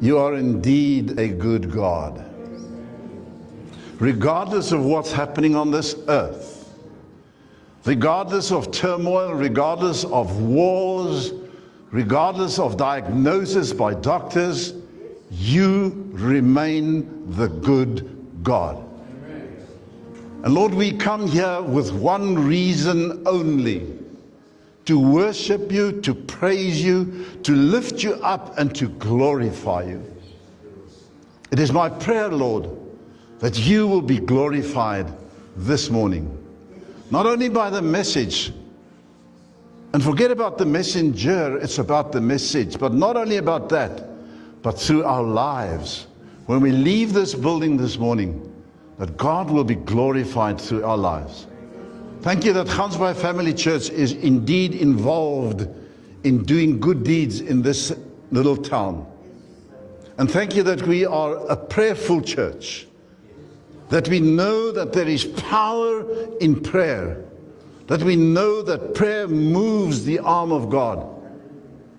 You are indeed a good God. Regardless of what's happening on this earth, regardless of turmoil, regardless of wars, regardless of diagnosis by doctors, you remain the good God. And Lord, we come here with one reason only: to worship you, to praise you, to lift you up, and to glorify you. It is my prayer, Lord, that you will be glorified this morning. Not only by the message, and forget about the messenger, it's about the message, but not only about that, but through our lives. When we leave this building this morning, that God will be glorified through our lives. Thank you that Gansbaai Family Church is indeed involved in doing good deeds in this little town. And thank you that we are a prayerful church, that we know that there is power in prayer, that we know that prayer moves the arm of God.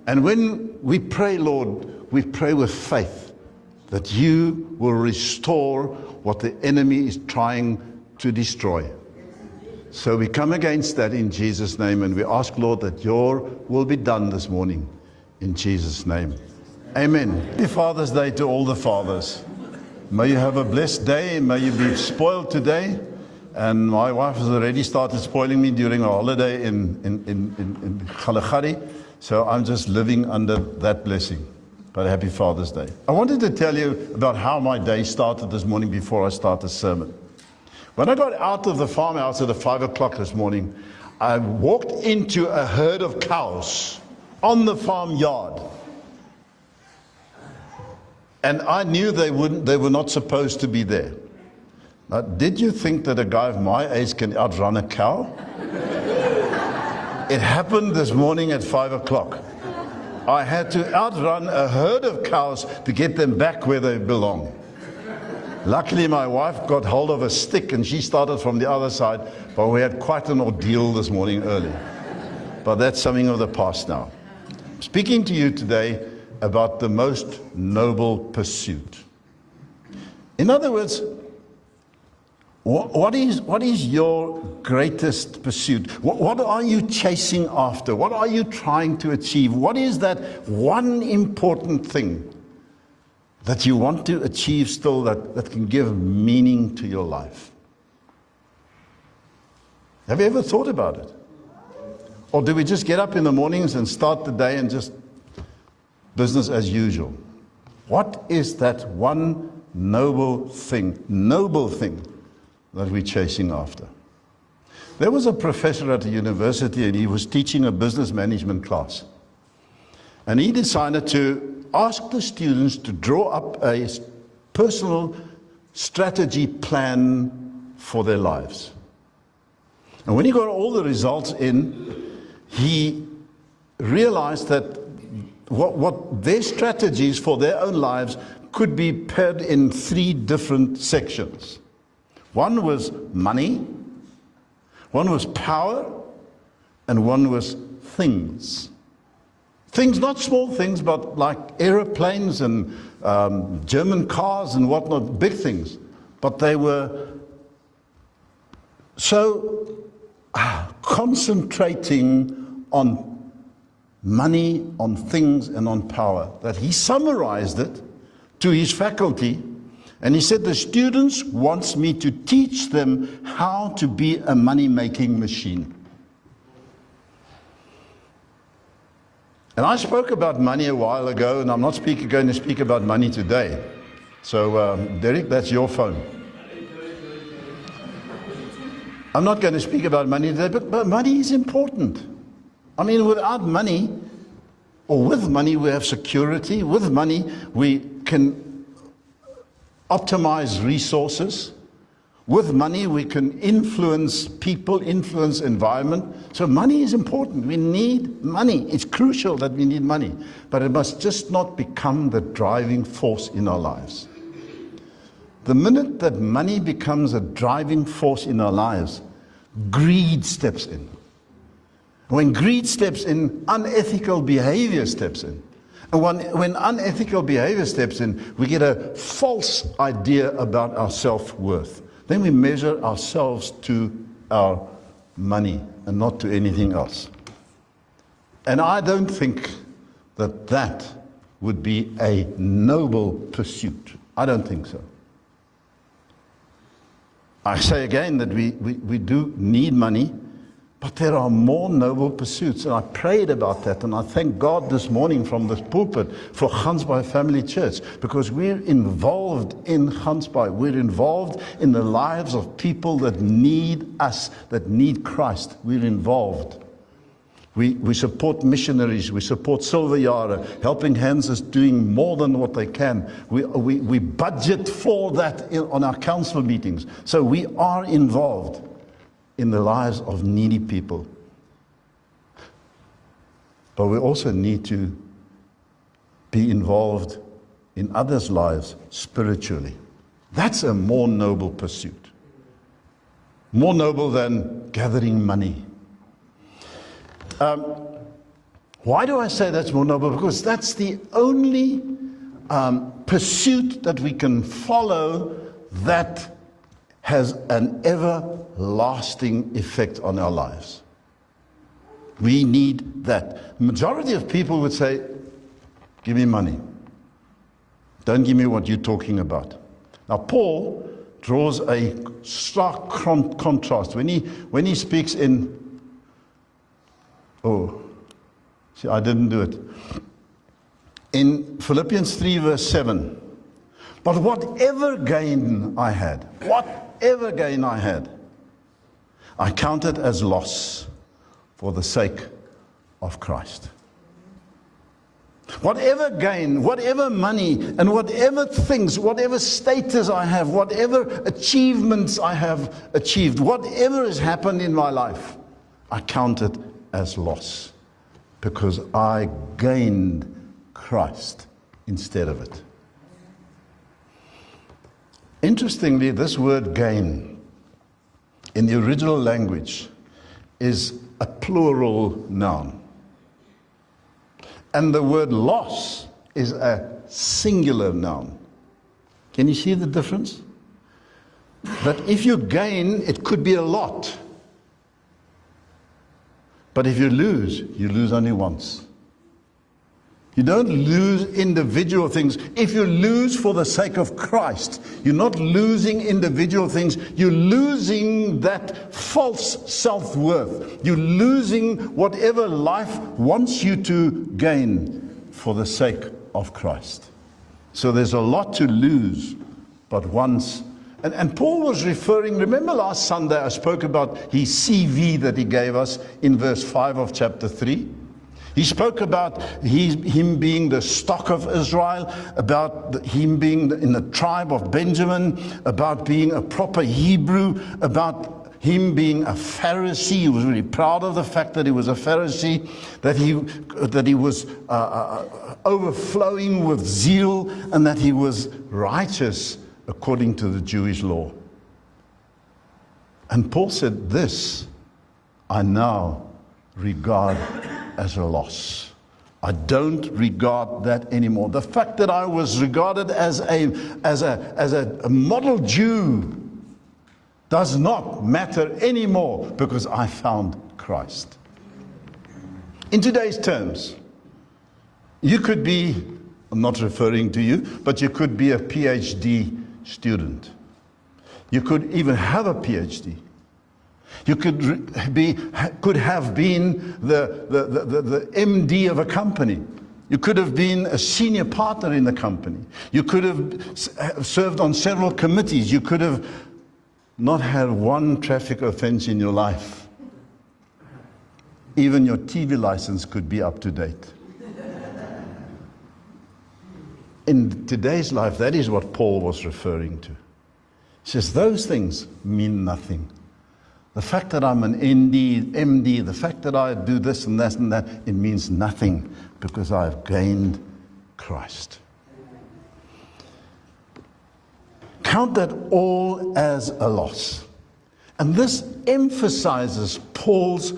And when we pray, Lord, we pray with faith that you will restore what the enemy is trying to destroy. So we come against that in Jesus' name, and we ask, Lord, that your will be done this morning in Jesus' name. Amen. Happy Father's Day to all the fathers. May you have a blessed day. May you be spoiled today. And my wife has already started spoiling me during a holiday in Kalahari. So I'm just living under that blessing. But happy Father's Day. I wanted to tell you about how my day started this morning before I start the sermon. When I got out of the farmhouse at 5 o'clock this morning, I walked into a herd of cows on the farmyard. And I knew they were not supposed to be there. Now, did you think that a guy of my age can outrun a cow? It happened this morning at 5 o'clock. I had to outrun a herd of cows to get them back where they belong. Luckily, my wife got hold of a stick and she started from the other side, but we had quite an ordeal this morning early. But that's something of the past now. I'm speaking to you today about the most noble pursuit. In other words, what is your greatest pursuit? What are you chasing after? What are you trying to achieve? What is that one important thing that you want to achieve still that can give meaning to your life? Have you ever thought about it? Or do we just get up in the mornings and start the day and just business as usual? What is that one noble thing that we're chasing after? There was a professor at a university and he was teaching a business management class. And he decided to ask the students to draw up a personal strategy plan for their lives. And when he got all the results in, he realized that what their strategies for their own lives could be paired in 3 different sections. One was money, one was power, and one was things. Things, not small things, but like aeroplanes and German cars and whatnot, big things. But they were so concentrating on money, on things, and on power that he summarized it to his faculty. And he said, the students wants me to teach them how to be a money-making machine. And I spoke about money a while ago, and I'm not going to speak about money today. So, Derek, that's your phone. I'm not going to speak about money today, but money is important. I mean, without money, or with money, we have security. With money, we can optimize resources. With money, we can influence people, influence environment. So money is important. We need money. It's crucial that we need money. But it must just not become the driving force in our lives. The minute that money becomes a driving force in our lives, greed steps in. When greed steps in, unethical behavior steps in. And when unethical behavior steps in, we get a false idea about our self-worth. Then we measure ourselves to our money and not to anything else. And I don't think that that would be a noble pursuit. I don't think so. I say again that we do need money, but there are more noble pursuits. And I prayed about that, and I thank God this morning from this pulpit for Gansbaai Family Church, because we're involved in Gansbaai. We're involved in the lives of people that need us, that need Christ. We're involved. We support missionaries, we support Silver Jare. Helping Hands is doing more than what they can. We budget for that on our council meetings. So we are involved in the lives of needy people. But we also need to be involved in others' lives spiritually. That's a more noble pursuit. More noble than gathering money. Why do I say that's more noble? Because that's the only pursuit that we can follow that has an everlasting effect on our lives. We need that. The majority of people would say, give me money. Don't give me what you're talking about. Now, Paul draws a stark contrast. When he speaks in see, I didn't do it. In Philippians 3 verse 7, but whatever gain I had, I counted as loss for the sake of Christ. Whatever gain, whatever money, and whatever things, whatever status I have, whatever achievements I have achieved, whatever has happened in my life, I count it as loss, because I gained Christ instead of it. Interestingly, this word gain in the original language is a plural noun. And the word loss is a singular noun. Can you see the difference? That if you gain, it could be a lot. But if you lose only once. You don't lose individual things. If you lose for the sake of Christ, you're not losing individual things. You're losing that false self-worth. You're losing whatever life wants you to gain for the sake of Christ. So there's a lot to lose, but once. And Paul was referring, remember last Sunday I spoke about his CV that he gave us in verse 5 of chapter 3? He spoke about him being the stock of Israel, about him being in the tribe of Benjamin, about being a proper Hebrew, about him being a Pharisee. He was really proud of the fact that he was a Pharisee, that he was overflowing with zeal, and that he was righteous according to the Jewish law. And Paul said, this I now regard as a loss. I don't regard that anymore. The fact that I was regarded as a model Jew does not matter anymore, because I found Christ. In today's terms, you could be, I'm not referring to you, but you could be a PhD student. You could even have a PhD. You could have been the MD of a company. You could have been a senior partner in the company. You could have served on several committees. You could have not had one traffic offense in your life. Even your TV license could be up to date. In today's life, that is what Paul was referring to. He says, those things mean nothing. The fact that I'm an MD, the fact that I do this and that and that, it means nothing, because I've gained Christ. Count that all as a loss. And this emphasizes Paul's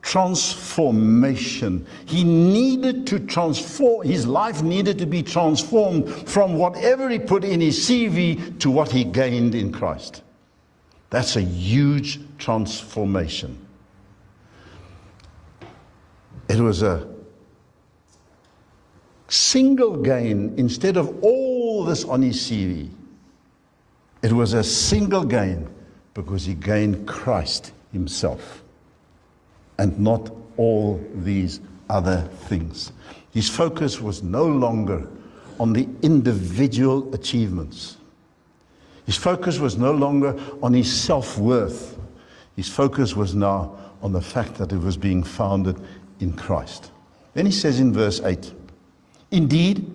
transformation. He needed to transform, his life needed to be transformed from whatever he put in his CV to what he gained in Christ. That's a huge transformation. It was a single gain instead of all this on his CV. It was a single gain because he gained Christ himself and not all these other things. His focus was no longer on the individual achievements. His focus was no longer on his self-worth. His focus was now on the fact that it was being founded in Christ. Then he says in verse 8, "Indeed,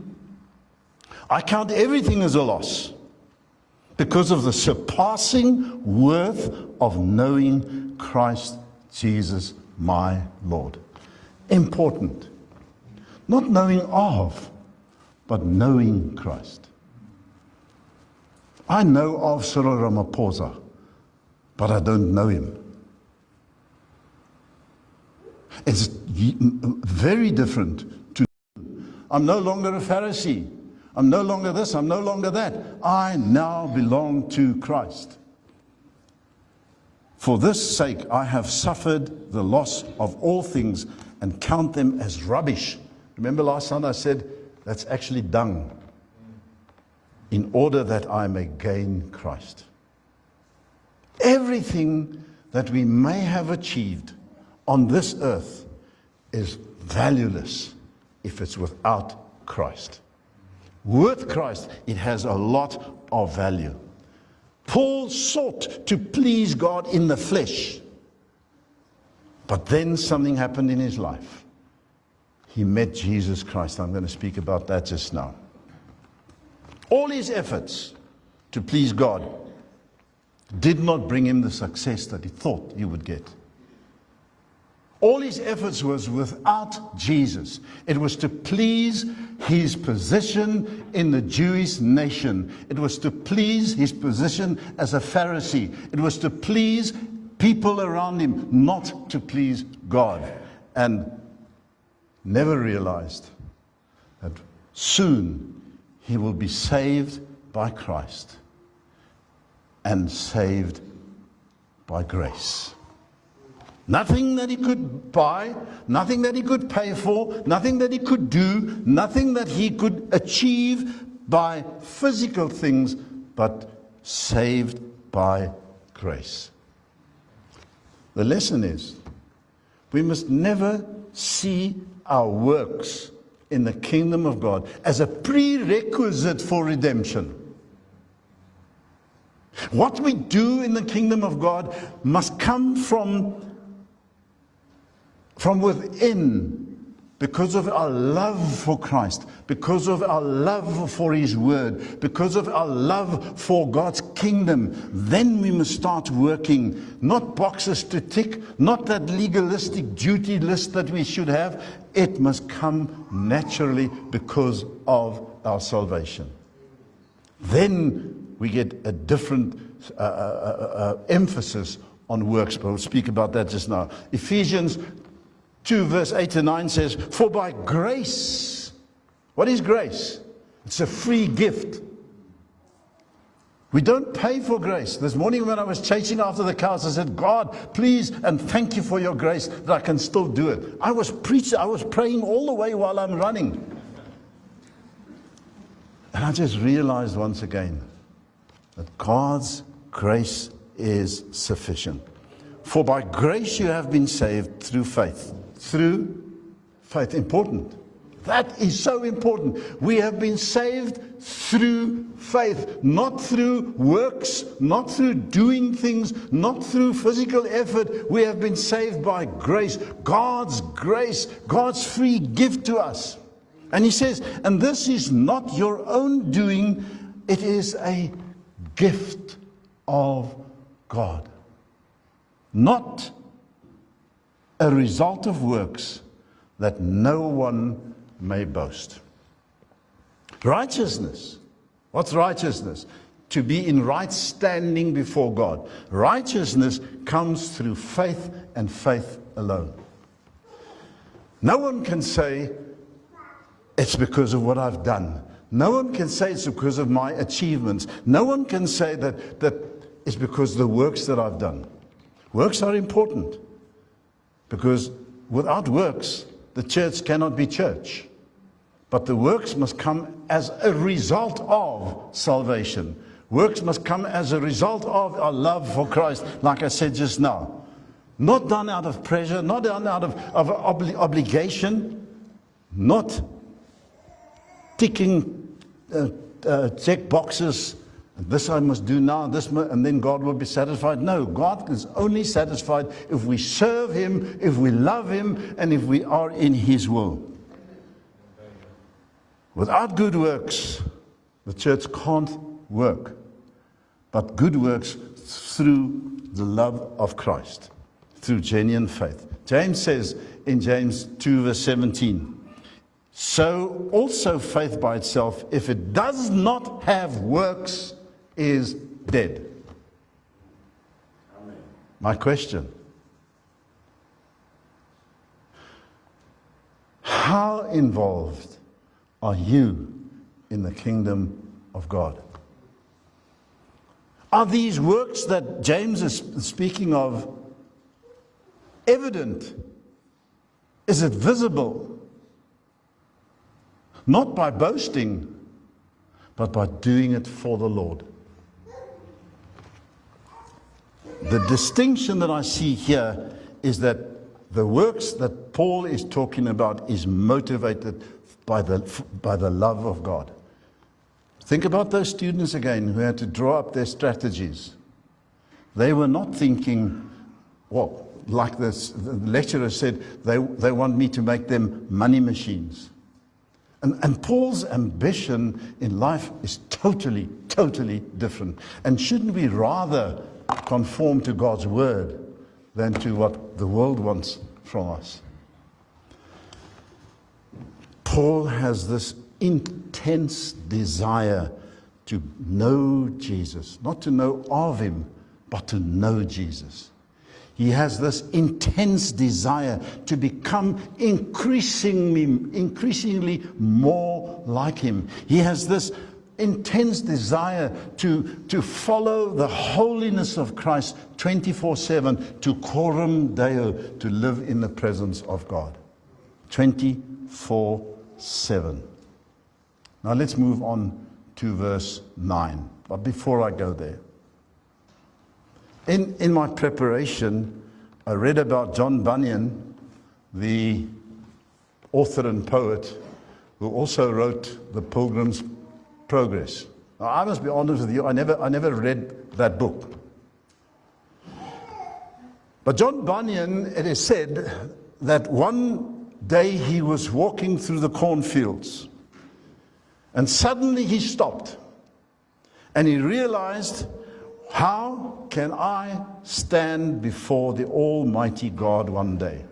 I count everything as a loss because of the surpassing worth of knowing Christ Jesus my Lord." Important. Not knowing of, but knowing Christ. I know of Cyril Ramaphosa, but I don't know him. It's very different to, I'm no longer a Pharisee. I'm no longer this, I'm no longer that. I now belong to Christ. For this sake I have suffered the loss of all things and count them as rubbish. Remember last Sunday I said that's actually dung. In order that I may gain Christ. Everything that we may have achieved on this earth is valueless if it's without Christ. With Christ, it has a lot of value. Paul sought to please God in the flesh. But then something happened in his life. He met Jesus Christ. I'm going to speak about that just now. All his efforts to please God did not bring him the success that he thought he would get. All his efforts was without Jesus. It was to please his position in the Jewish nation. It was to please his position as a Pharisee. It was to please people around him, not to please God. And never realized that soon he will be saved by Christ and saved by grace. Nothing that he could buy, nothing that he could pay for, nothing that he could do, nothing that he could achieve by physical things, but saved by grace. The lesson is, we must never see our works in the kingdom of God as a prerequisite for redemption. What we do in the kingdom of God must come from within, because of our love for Christ, because of our love for His Word, because of our love for God's kingdom. Then we must start working, not boxes to tick, not that legalistic duty list that we should have. It must come naturally because of our salvation. Then we get a different emphasis on works, but we'll speak about that just now. Ephesians 2 verse 8 and 9 says, "For by grace," what is grace? It's a free gift. We don't pay for grace. This morning when I was chasing after the cows, I said, "God, please and thank you for your grace that I can still do it." I was praying all the way while I'm running. And I just realized once again that God's grace is sufficient. For by grace you have been saved through faith. Through faith. Important. That is so important. We have been saved through faith, not through works, not through doing things, not through physical effort. We have been saved by grace. God's grace, God's free gift to us. And He says, and this is not your own doing, it is a gift of God. Not a result of works, that no one may boast. Righteousness. What's righteousness? To be in right standing before God. Righteousness comes through faith and faith alone. No one can say it's because of what I've done. No one can say it's because of my achievements. No one can say that it's because of the works that I've done. Works are important, because without works, the church cannot be church. But the works must come as a result of salvation. Works must come as a result of our love for Christ, like I said just now. Not done out of pressure, not done out of obligation, not ticking check boxes. This I must do now, and then God will be satisfied. No, God is only satisfied if we serve Him, if we love Him, and if we are in His will. Without good works, the church can't work. But good works through the love of Christ, through genuine faith. James says in James 2 verse 17, so also faith by itself, if it does not have works, is dead. Amen. My question: how involved are you in the kingdom of God? Are these works that James is speaking of evident? Is it visible? Not by boasting, but by doing it for the Lord. The distinction that I see here is that the works that Paul is talking about is motivated by the love of God. Think about those students again who had to draw up their strategies. They were not thinking, well, like the lecturer said, they want me to make them money machines. And Paul's ambition in life is totally, totally different. And shouldn't we rather conform to God's word than to what the world wants from us? Paul has this intense desire to know Jesus, not to know of Him, but to know Jesus. He has this intense desire to become increasingly more like Him. He has this intense desire to follow the holiness of Christ 24/7, to coram Deo, to live in the presence of God 24/7. Now let's move on to verse 9. But before I go there, in my preparation, I read about John Bunyan, the author and poet, who also wrote The Pilgrim's Progress. Now, I must be honest with you, I never read that book. But John Bunyan, it is said that one day he was walking through the cornfields, and suddenly he stopped, and he realized, how can I stand before the Almighty God one day?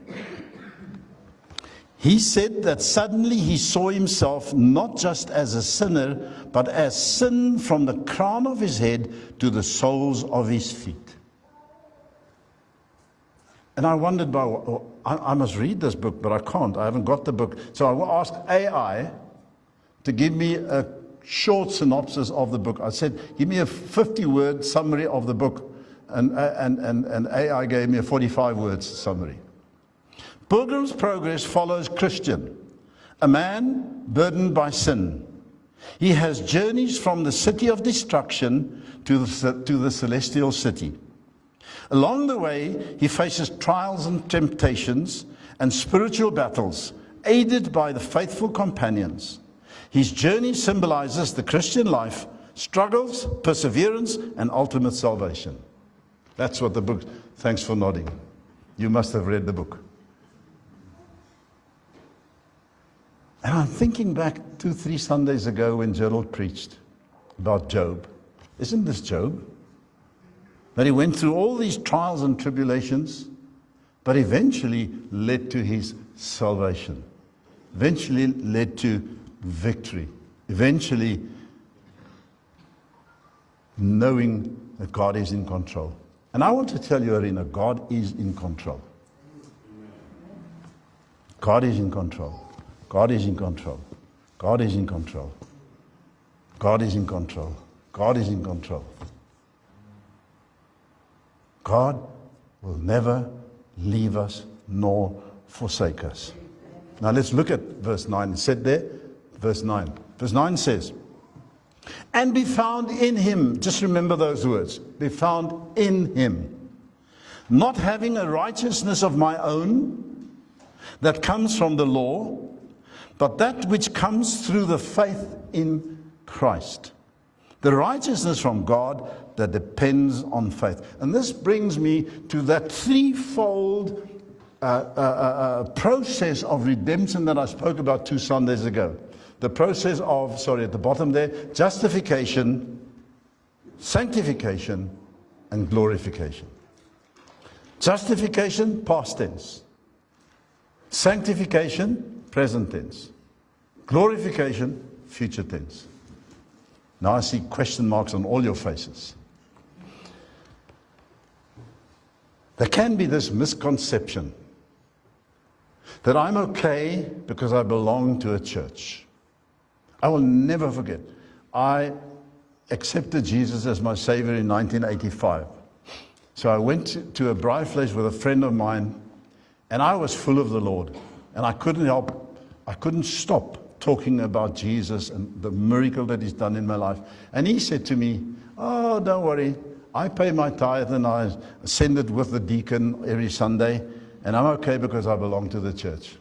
He said that suddenly he saw himself not just as a sinner, but as sin from the crown of his head to the soles of his feet. And I wondered, I must read this book, but I can't. I haven't got the book. So I will ask AI to give me a short synopsis of the book. I said, give me a 50-word summary of the book, and AI gave me a 45-word summary. Pilgrim's Progress follows Christian, a man burdened by sin. He has journeys from the city of destruction to the celestial city. Along the way, he faces trials and temptations and spiritual battles, aided by the faithful companions. His journey symbolizes the Christian life, struggles, perseverance, and ultimate salvation. That's what the book, thanks for nodding. You must have read the book. And I'm thinking back 2-3 Sundays ago when Gerald preached about Job. Isn't this Job? That he went through all these trials and tribulations, but eventually led to his salvation. Eventually led to victory. Eventually knowing that God is in control. And I want to tell you, Arena, God is in control. God is in control. God is in control. God is in control. God is in control. God is in control. God will never leave us nor forsake us. Now let's look at verse 9. It said there, verse 9. Verse 9 says, and be found in him. Just remember those words. Be found in him. Not having a righteousness of my own that comes from the law, but that which comes through the faith in Christ. The righteousness from God that depends on faith. And this brings me to that threefold process of redemption that I spoke about 2 Sundays ago. The process of, at the bottom there, justification, sanctification, and glorification. Justification, past tense. Sanctification, present tense. Glorification, future tense. Now I see question marks on all your faces. There can be this misconception that I'm okay because I belong to a church. I will never forget. I accepted Jesus as my Savior in 1985. So I went to a braai vleis with a friend of mine, and I was full of the Lord. And I couldn't stop talking about Jesus and the miracle that He's done in my life. And he said to me, oh, don't worry. I pay my tithe and I send it with the deacon every Sunday. And I'm okay because I belong to the church.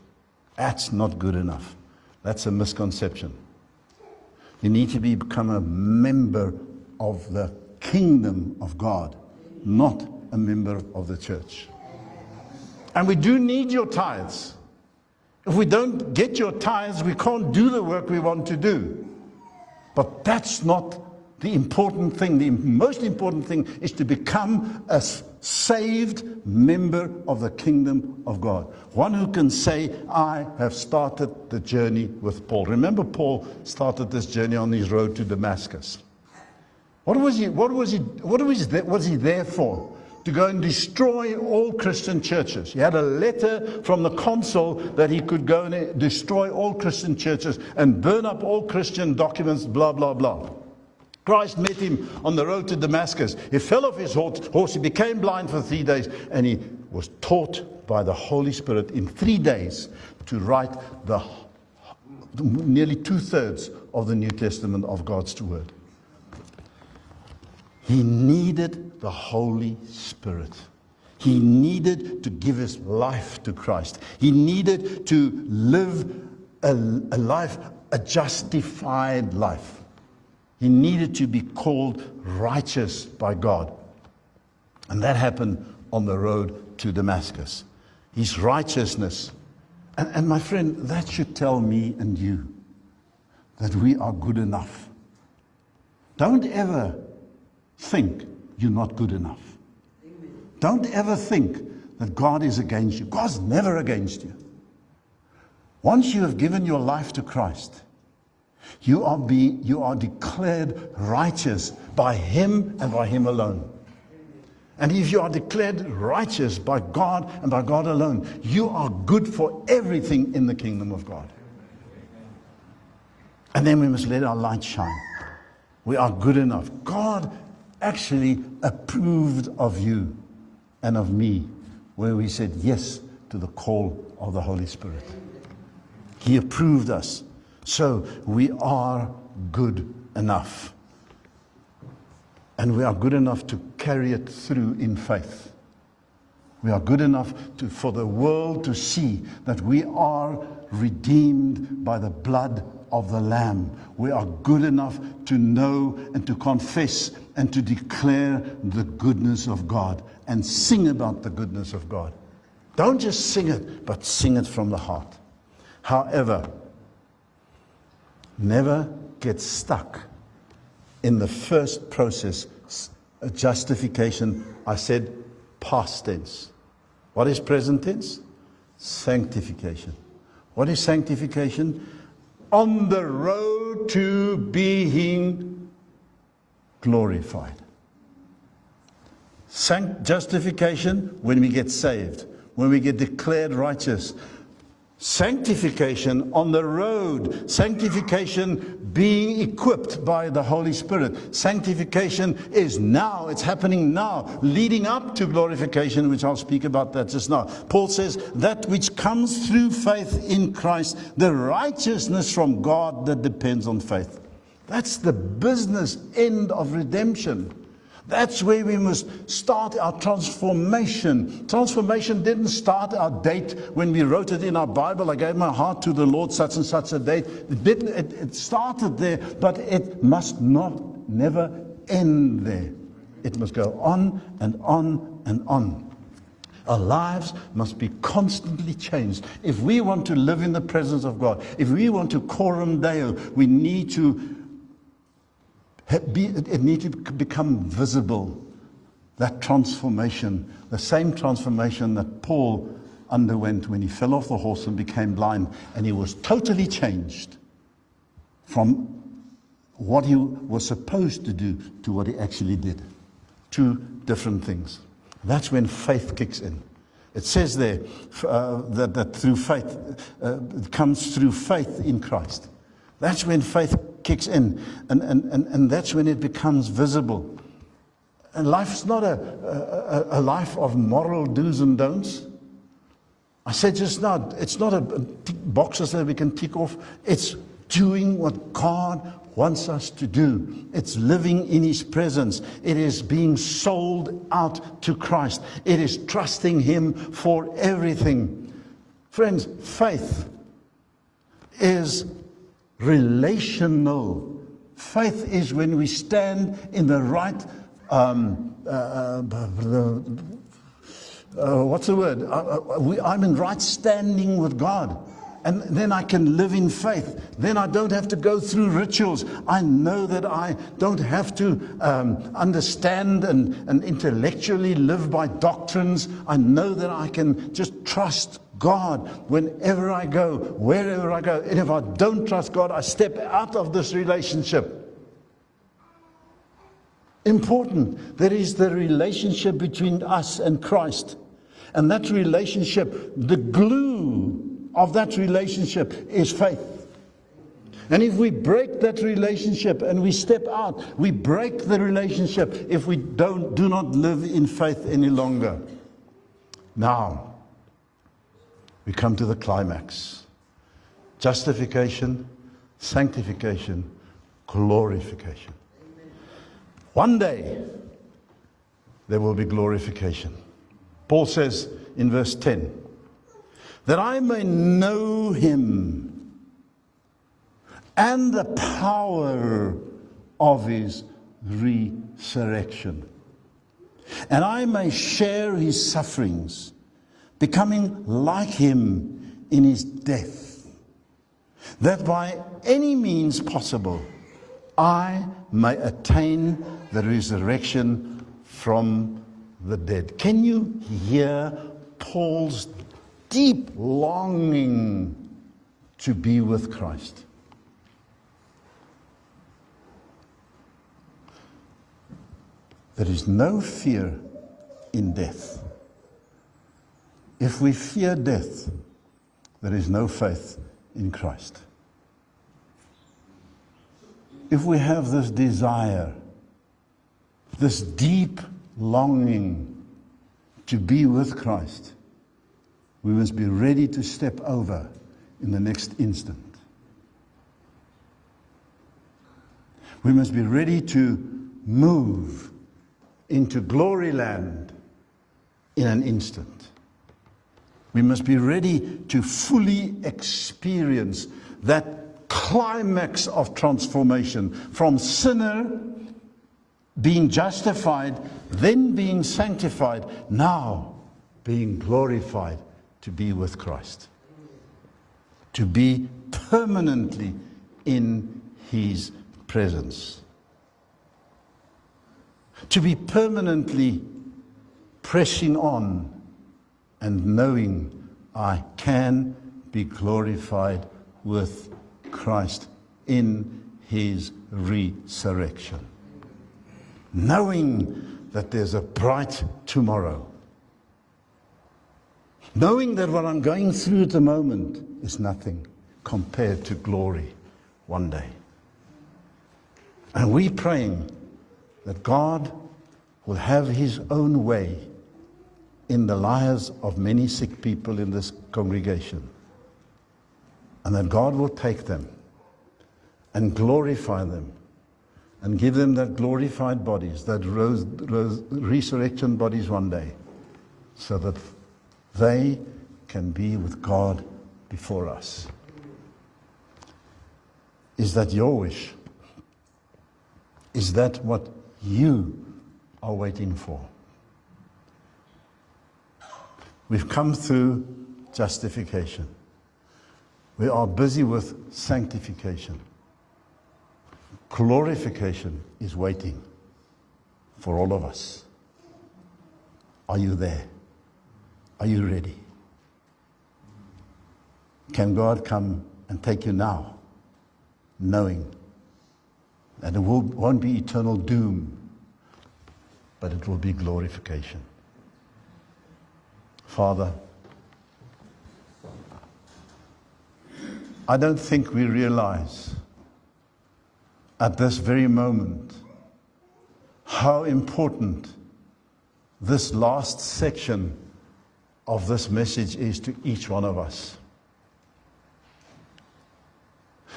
That's not good enough. That's a misconception. You need to become a member of the kingdom of God, not a member of the church. And we do need your tithes. If we don't get your tithes, we can't do the work we want to do. But that's not the important thing. The most important thing is to become a saved member of the kingdom of God. One who can say, I have started the journey with Paul. Remember, Paul started this journey on his road to Damascus. What was he there for? To go and destroy all Christian churches. He had a letter from the consul that he could go and destroy all Christian churches and burn up all Christian documents, blah, blah, blah. Christ met him on the road to Damascus. He fell off his horse, he became blind for 3 days, and he was taught by the Holy Spirit in 3 days to write nearly 2/3 of the New Testament of God's Word. He needed the Holy Spirit. He needed to give his life to Christ. He needed to live a life, a justified life. He needed to be called righteous by God. And that happened on the road to Damascus. His righteousness. And my friend, that should tell me and you that we are good enough. Don't ever think you're not good enough. Amen. Don't ever think that God is against you. God's never against you. Once you have given your life to Christ, you are declared righteous by Him and by Him alone. And if you are declared righteous by God and by God alone, you are good for everything in the kingdom of God. And then we must let our light shine. We are good enough. God actually approved of you and of me where we said yes to the call of the Holy Spirit. He approved us. So we are good enough. And we are good enough to carry it through in faith. We are good enough for the world to see that we are redeemed by the blood of the Lamb. We are good enough to know and to confess and to declare the goodness of God and sing about the goodness of God. Don't just sing it, but sing it from the heart. However, never get stuck in the first process, justification. I said past tense. What is present tense? Sanctification. What is sanctification? On the road to being glorified. Justification, when we get saved, when we get declared righteous. Sanctification on the road. Sanctification being equipped by the Holy Spirit. Sanctification is now. It's happening now. Leading up to glorification, which I'll speak about that just now. Paul says, that which comes through faith in Christ, the righteousness from God that depends on faith. That's the business end of redemption. That's where we must start our transformation. Transformation didn't start our date when we wrote it in our Bible. I gave my heart to the Lord such and such a date. It started there, but it must never end there. It must go on and on and on. Our lives must be constantly changed. If we want to live in the presence of God, if we want to coram Deo, we need to become visible, that transformation, the same transformation that Paul underwent when he fell off the horse and became blind, and he was totally changed from what he was supposed to do to what he actually did. Two different things. That's when faith kicks in. It says there that through faith, it comes through faith in Christ. That's when faith kicks in, and that's when it becomes visible. And life's not a life of moral do's and don'ts. I said just now, it's not a boxes that we can tick off. It's doing what God wants us to do. It's living in His presence. It is being sold out to Christ. It is trusting Him for everything. Friends, faith is relational. Faith is when we stand in the right, what's the word? I'm in right standing with God. And then I can live in faith. Then I don't have to go through rituals. I know that I don't have to understand and intellectually live by doctrines. I know that I can just trust God whenever I go, wherever I go. And if I don't trust God, I step out of this relationship. Important. There is the relationship between us and Christ. And that relationship, the glue of that relationship is faith. And if we break that relationship and we step out, we break the relationship if we do not live in faith any longer. Now, we come to the climax. Justification, sanctification, glorification. One day, there will be glorification. Paul says in verse 10, that I may know Him and the power of His resurrection, and I may share His sufferings, becoming like Him in His death, that by any means possible I may attain the resurrection from the dead. Can you hear Paul's deep longing to be with Christ? There is no fear in death. If we fear death, there is no faith in Christ. If we have this desire, this deep longing to be with Christ, we must be ready to step over in the next instant. We must be ready to move into glory land in an instant. We must be ready to fully experience that climax of transformation from sinner being justified, then being sanctified, now being glorified to be with Christ, to be permanently in His presence, to be permanently pressing on and knowing I can be glorified with Christ in His resurrection, knowing that there's a bright tomorrow. Knowing that what I'm going through at the moment is nothing compared to glory one day. And we're praying that God will have his own way in the lives of many sick people in this congregation. And that God will take them and glorify them and give them that glorified bodies, that resurrection bodies one day, so that they can be with God before us. Is that your wish? Is that what you are waiting for? We've come through justification. We are busy with sanctification. Glorification is waiting for all of us. Are you there? Are you ready? Can God come and take you now, knowing that it won't be eternal doom, but it will be glorification? Father, I don't think we realize at this very moment how important this last section of this message is to each one of us.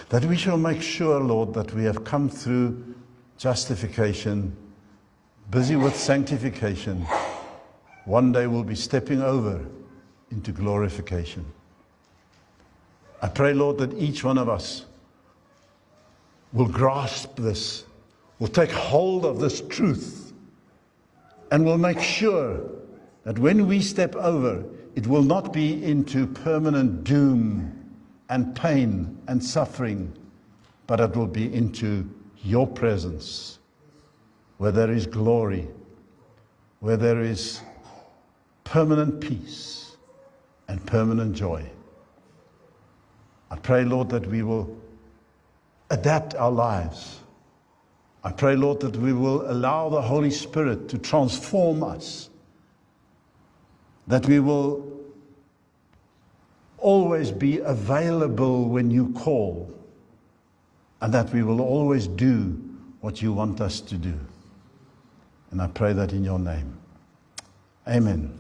That we shall make sure, Lord, that we have come through justification, busy with sanctification. One day we'll be stepping over into glorification. I pray, Lord, that each one of us will grasp this, will take hold of this truth, and will make sure that when we step over, it will not be into permanent doom and pain and suffering, but it will be into your presence, where there is glory, where there is permanent peace and permanent joy. I pray, Lord, that we will adapt our lives. I pray, Lord, that we will allow the Holy Spirit to transform us, that we will always be available when you call, and that we will always do what you want us to do. And I pray that in your name. Amen.